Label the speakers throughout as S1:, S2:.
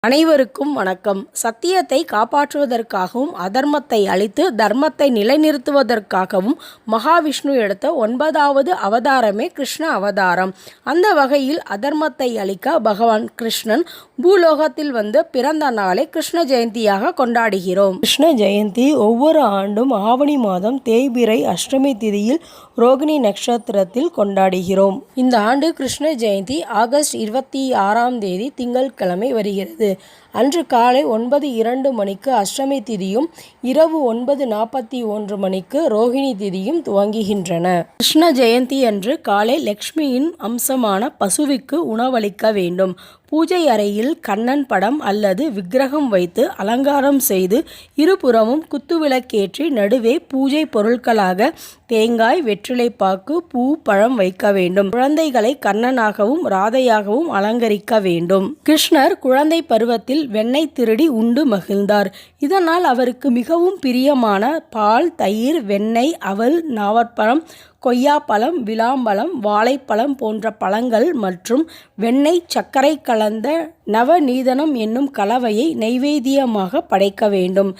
S1: அனைவருக்கும் வணக்கம். சத்தியத்தை காப்பாற்றுவதற்காகவும் அதர்மத்தை அழித்து தர்மத்தை நிலைநிறுத்துவதற்காகவும் மகாவிஷ்ணு எடுத்த 9வது அவதாரமே கிருஷ்ண அவதாரம். அந்த வகையில் அதர்மத்தை அழிக்க பகவான் கிருஷ்ணன் பூலோகத்தில் வந்து பிறந்த நாளை கிருஷ்ண ஜெயந்தியாக கொண்டாடுகிறோம். கிருஷ்ண ஜெயந்தி ஒவ்வொரு ஆண்டும் ஆவணி மாதம் தேய்பிறை அஷ்டமி திதியில் ரோகிணி நட்சத்திரத்தில் கொண்டாடுகிறோம். இந்த ஆண்டு கிருஷ்ண ஜெயந்தி ஆகஸ்ட் 26ஆம் தேதி திங்கட்கிழமை வருகிறது. அன்று காலை 9:02 மணிக்கு அஷ்டமி திதியும் இரவு 9:41 மணிக்கு ரோகிணி திதியும் துவங்குகின்றன. கிருஷ்ண ஜெயந்தி அன்று காலை லக்ஷ்மியின் அம்சமான பசுவுக்கு உணவளிக்க வேண்டும். பூஜை அறையில் கண்ணன் படம் அல்லது விக்கிரகம் வைத்து அலங்காரம் செய்து இருபுறமும் குத்துவிளக்கேற்றி நடுவே பூஜை பொருட்களாக தேங்காய், வெற்றிலைப்பாக்கு, பூ, பழம் வைக்க வேண்டும். குழந்தைகளை கண்ணனாகவும் ராதையாகவும் அலங்கரிக்க வேண்டும். கிருஷ்ணர் குழந்தை பருவத்தில் வெண்ணெய் திருடி உண்டு மகிழ்ந்தார். இதனால் அவருக்கு மிகவும் பிரியமான பால், தயிர், வெண்ணெய், அவல், நாவற்பழம், கொய்யாப்பழம், விளாம்பழம், வாழைப்பழம் போன்ற பழங்கள் மற்றும் வெண்ணெய், சர்க்கரை கலந்த நவநீதனம் என்னும் கலவையை நைவேத்தியமாக படைக்க வேண்டும்.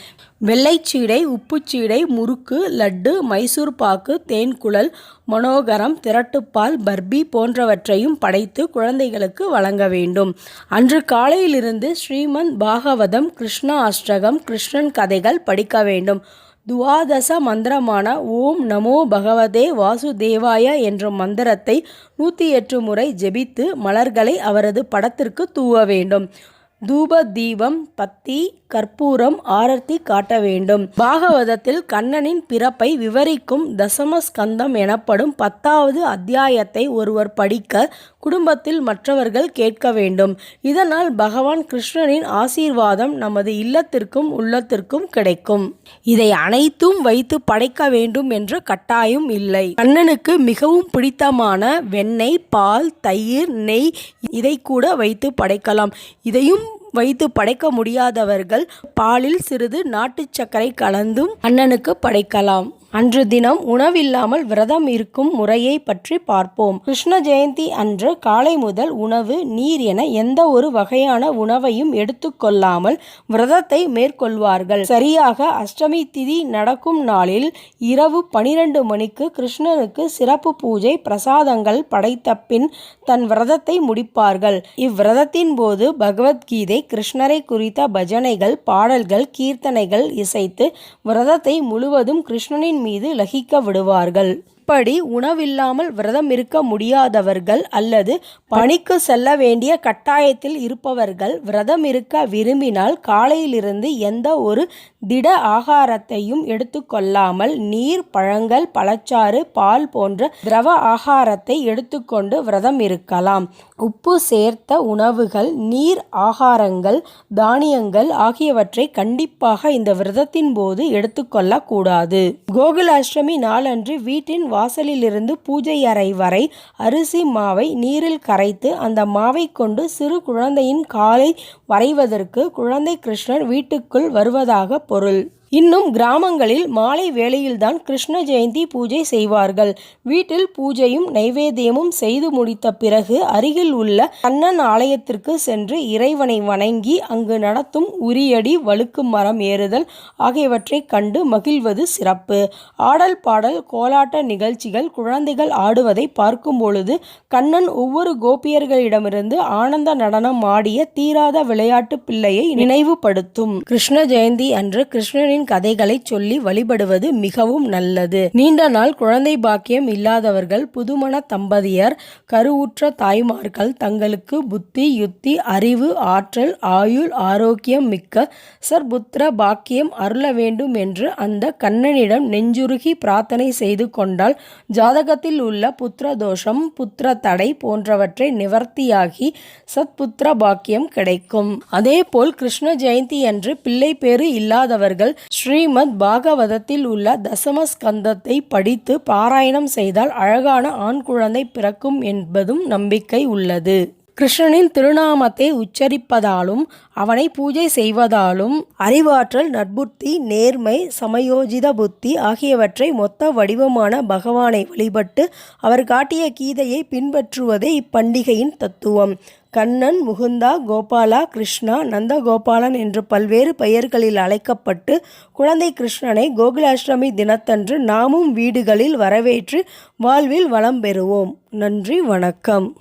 S1: வெள்ளைச்சீடை, உப்புச்சீடை, முறுக்கு, லட்டு, மைசூர் பாக்கு, தேன்குழல், மனோகரம், திரட்டுப்பால், பர்பி போன்றவற்றையும் படைத்து குழந்தைகளுக்கு வழங்க வேண்டும். அன்று காலையிலிருந்து ஸ்ரீமத் பாகவதம், கிருஷ்ண அஷ்டகம், கிருஷ்ணன் கதைகள் படிக்க வேண்டும். துவாதச மந்திரமான ஓம் நமோ பகவதே வாசுதேவாய என்ற மந்திரத்தை 108 முறை ஜெபித்து மலர்களை அவரது படத்திற்கு தூவ வேண்டும். தூப, தீபம், பத்தி, கற்பூரம், ஆரத்தி காட்ட வேண்டும். பாகவதத்தில் கண்ணனின் பிறப்பை விவரிக்கும் தசமஸ்கந்தம் எனப்படும் 10வது அத்தியாயத்தை ஒருவர் படிக்க குடும்பத்தில் மற்றவர்கள் கேட்க வேண்டும். இதனால் பகவான் கிருஷ்ணனின் ஆசீர்வாதம் நமது இல்லத்திற்கும் உள்ளத்திற்கும் கிடைக்கும். இதை அனைத்தும் வைத்து படைக்க வேண்டும் என்ற கட்டாயம் இல்லை. கண்ணனுக்கு மிகவும் பிடித்தமான வெண்ணெய், பால், தயிர், நெய் இதை கூட வைத்து படைக்கலாம். இதையும் வைத்து படைக்க முடியாதவர்கள் பாலில் சிறிது நாட்டு சர்க்கரை கலந்தும் அண்ணனுக்கு படைக்கலாம். அன்று தினம் உணவில்லாமல் விரதம் இருக்கும் முறையை பற்றி பார்ப்போம். கிருஷ்ண ஜெயந்தி அன்று காலை முதல் உணவு, நீர் என எந்த ஒரு வகையான உணவையும் எடுத்துக்கொள்ளாமல் விரதத்தை மேற்கொள்வார்கள். சரியாக அஷ்டமி திதி நடக்கும் நாளில் இரவு 12 மணிக்கு கிருஷ்ணனுக்கு சிறப்பு பூஜை, பிரசாதங்கள் படைத்த பின் தன் விரதத்தை முடிப்பார்கள். இவ்விரதத்தின் போது பகவத்கீதை, கிருஷ்ணரை குறித்த பஜனைகள், பாடல்கள், கீர்த்தனைகள் இசைத்து விரதத்தை முழுவதும் கிருஷ்ணனின் மீது லகிக்க விடுவார்கள். இப்படி உணவில்லாமல் விரதம் இருக்க முடியாதவர்கள் அல்லது பணிக்கு செல்ல வேண்டிய கட்டாயத்தில் இருப்பவர்கள் விரதம் இருக்க விரும்பினால் காலையிலிருந்து எந்த ஒரு திட ஆகாரத்தையும் எடுத்துக்கொள்ளாமல் நீர், பழங்கள், பழச்சாறு, பால் போன்ற திரவ ஆகாரத்தை எடுத்துக்கொண்டு விரதம் இருக்கலாம். உப்பு சேர்த்த உணவுகள், நீர், ஆகாரங்கள், தானியங்கள் ஆகியவற்றை கண்டிப்பாக இந்த விரதத்தின் போது எடுத்துக்கொள்ளக்கூடாது. கோகுலாஷ்டமி நாளன்று வீட்டின் வாசலிலிருந்து பூஜை அறை வரை அரிசி மாவை நீரில் கரைத்து அந்த மாவை கொண்டு சிறு குழந்தையின் காலை வரைவதற்கு குழந்தை கிருஷ்ணன் வீட்டுக்குள் வருவதாக பொருள். இன்னும் கிராமங்களில் மாலை வேளையில்தான் கிருஷ்ண ஜெயந்தி பூஜை செய்வார்கள். வீட்டில் பூஜையும் நைவேத்தியமும் செய்து முடித்த பிறகு அருகில் உள்ள கண்ணன் ஆலயத்திற்கு சென்று இறைவனை வணங்கி அங்கு நடத்தும் உரியடி, வழுக்கு மரம் ஏறுதல் ஆகியவற்றை கண்டு மகிழ்வது சிறப்பு. ஆடல், பாடல், கோலாட்ட நிகழ்ச்சிகள், குழந்தைகள் ஆடுவதை பார்க்கும் பொழுது கண்ணன் ஒவ்வொரு கோபியர்களிடமிருந்து ஆனந்த நடனம் ஆடிய தீராத விளையாட்டு பிள்ளையை நினைவுபடுத்தும். கிருஷ்ண ஜெயந்தி அன்று கிருஷ்ணனின் கதைகளை சொல்லி வழிபடுவது மிகவும் நல்லது. நீண்ட நாள் குழந்தை பாக்கியம் இல்லாதவர்கள், புதுமண தம்பதியர், கருவுற்ற தாய்மார்கள் தங்களுக்கு புத்தி, யுத்தி, அறிவு, ஆற்றல், ஆயுள், ஆரோக்கியம் மிக்க சர்புத்திர பாக்கியம் அருள வேண்டும் என்று அந்த கண்ணனிடம் நெஞ்சுருகி பிரார்த்தனை செய்து கொண்டால் ஜாதகத்தில் உள்ள புத்திர தோஷம், புத்திர தடை போன்றவற்றை நிவர்த்தியாகி சத்புத்திர பாக்கியம் கிடைக்கும். அதேபோல் கிருஷ்ண ஜெயந்தி அன்று பிள்ளை பேறு இல்லாதவர்கள் ஸ்ரீமத் பாகவதத்தில் உள்ள தசமஸ்கந்தத்தை படித்து பாராயணம் செய்தால் அழகான ஆண் குழந்தை பிறக்கும் என்பதும் நம்பிக்கை உள்ளது. கிருஷ்ணனின் திருநாமத்தை உச்சரிப்பதாலும் அவனை பூஜை செய்வதாலும் அறிவாற்றல், நற்புத்தி, நேர்மை, சமயோஜித புத்தி ஆகியவற்றை மொத்த வடிவமான பகவானை வழிபட்டு அவர் காட்டிய கீதையை பின்பற்றுவதே இப்பண்டிகையின் தத்துவம். கண்ணன், முகுந்தா, கோபாலா, கிருஷ்ணா, நந்தகோபாலன் என்று பல்வேறு பெயர்களில் அழைக்கப்பட்டு குழந்தை கிருஷ்ணனை கோகுலாஷ்டமி தினத்தன்று நாமும் வீடுகளில் வரவேற்று வாழ்வில் வளம் பெறுவோம். நன்றி, வணக்கம்.